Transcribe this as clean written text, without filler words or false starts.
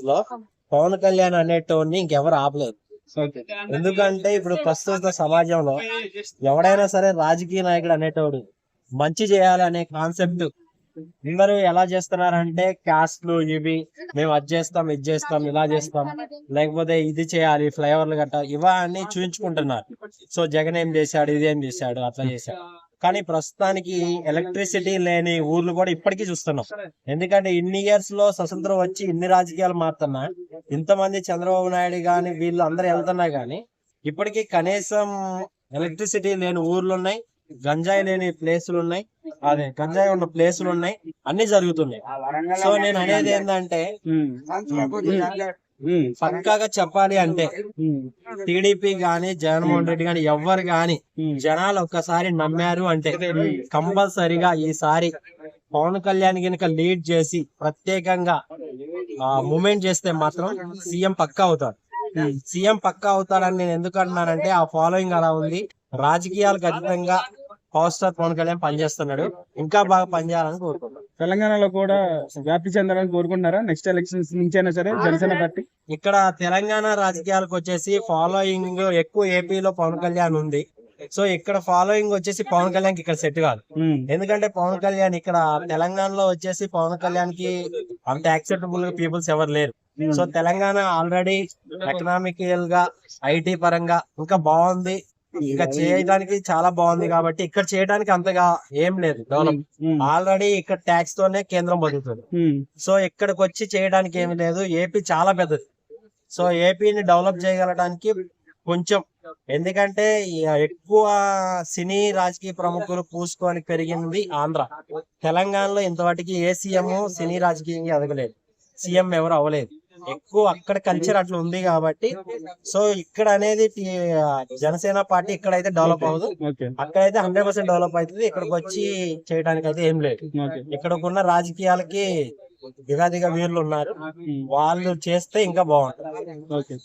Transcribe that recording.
లో పవన్ కళ్యాణ్ అనేటోడిని ఇంకెవరు ఆపలేదు. ఓకే. ఎందుకంటే ఇప్పుడు ప్రస్తుత సమాజంలో ఎవడైనా సరే రాజకీయ నాయకుడు అనేటోడు మంచి చేయాలనే కాన్సెప్ట్ అందరూ ఎలా చేస్తున్నారంటే క్యాస్ట్లు ఇవి మేము అది చేస్తాం ఇది చేస్తాం ఇలా చేస్తాం లేకపోతే ఇది చేయాలి ఫ్లైఓవర్లు గట్ట ఇవన్నీ చూపించుకుంటున్నారు. సో జగన్ ఏం చేశాడు ఇదేం చేశాడు అట్లా చేశాడు. కానీ ప్రస్తుతానికి ఎలక్ట్రిసిటీ లేని ఊర్లు కూడా ఇప్పటికీ చూస్తున్నాం. ఎందుకంటే ఇన్ని ఇయర్స్ లో స్వతంత్రం వచ్చి ఇన్ని రాజకీయాలు మారుతున్నా ఇంతమంది చంద్రబాబు నాయుడు గాని వీళ్ళు అందరూ వెళ్తున్నా గానీ ఇప్పటికీ కనీసం ఎలక్ట్రిసిటీ లేని ఊర్లు ఉన్నాయి, గంజాయి లేని ప్లేసులు ఉన్నాయి, అదే గంజాయి ఉన్న ప్లేసులు ఉన్నాయి, అన్ని జరుగుతున్నాయి. సో నేను అనేది ఏంటంటే పక్కాగా చెప్పాలి అంటే టీడీపీ గాని జగన్మోహన్ రెడ్డి గాని ఎవ్వరు గాని జనాలు ఒక్కసారి నమ్మారు అంటే కంపల్సరిగా ఈసారి పవన్ కళ్యాణ్ కనుక లీడ్ చేసి ప్రత్యేకంగా మూమెంట్ చేస్తే మాత్రం సీఎం పక్కా అవుతాడు. సీఎం పక్కా అవుతాడని నేను ఎందుకు అంటున్నానంటే ఆ ఫాలోయింగ్ అలా ఉంది. రాజకీయాలు ఖచ్చితంగా పవర్ స్టార్ పవన్ కళ్యాణ్ పనిచేస్తున్నాడు, ఇంకా బాగా పనిచేయాలని కోరుకుంటున్నాను. తెలంగాణలో కూడా వ్యాప్తి చెందాలని కోరుకుంటున్నారా? నెక్స్ట్ ఎలక్షన్స్ నుంచైనా సరే జనసేన పార్టీ ఇక్కడ తెలంగాణ రాజకీయాలకు వచ్చేసి ఫాలోయింగ్ ఎక్కువ ఏపీలో పవన్ కళ్యాణ్ ఉంది. సో ఇక్కడ ఫాలోయింగ్ వచ్చేసి పవన్ కళ్యాణ్ కి ఇక్కడ సెట్ కాదు. ఎందుకంటే పవన్ కళ్యాణ్ ఇక్కడ తెలంగాణలో వచ్చేసి పవన్ కళ్యాణ్ కి అంత యాక్సెప్టబుల్ గా పీపుల్స్ ఎవరు లేరు. సో తెలంగాణ ఆల్రెడీ ఎకనామికల్ గా ఐటీ పరంగా ఇంకా బాగుంది, ఇంకా చేయడానికి చాలా బాగుంది కాబట్టి ఇక్కడ చేయడానికి అంతగా ఏం లేదు డెవలప్. ఆల్రెడీ ఇక్కడ ట్యాక్స్ తోనే కేంద్రం బతుకుతుంది. సో ఇక్కడికి వచ్చి చేయడానికి ఏమి లేదు. ఏపీ చాలా పెద్దది. సో ఏపీని డెవలప్ చేయగలడానికి కొంచెం, ఎందుకంటే ఎక్కువ సినీ రాజకీయ ప్రముఖులు పూసుకొని పెరిగింది ఆంధ్ర. తెలంగాణలో ఇంతవాటికి ఏ సీఎం సినీ రాజకీయంగా ఎదగలేదు, సీఎం ఎవరు అవ్వలేదు. ఎక్కువ అక్కడ కల్చర్ అట్లా ఉంది కాబట్టి సో ఇక్కడ అనేది జనసేన పార్టీ ఇక్కడైతే డెవలప్ అవ్వదు, అక్కడైతే 100% డెవలప్ అవుతుంది. ఇక్కడికి వచ్చి చేయడానికి అయితే ఏం లేదు. ఇక్కడకున్న రాజకీయాలకి దిగాదిగా వీళ్ళు ఉన్నారు, వాళ్ళు చేస్తే ఇంకా బాగుంటుంది.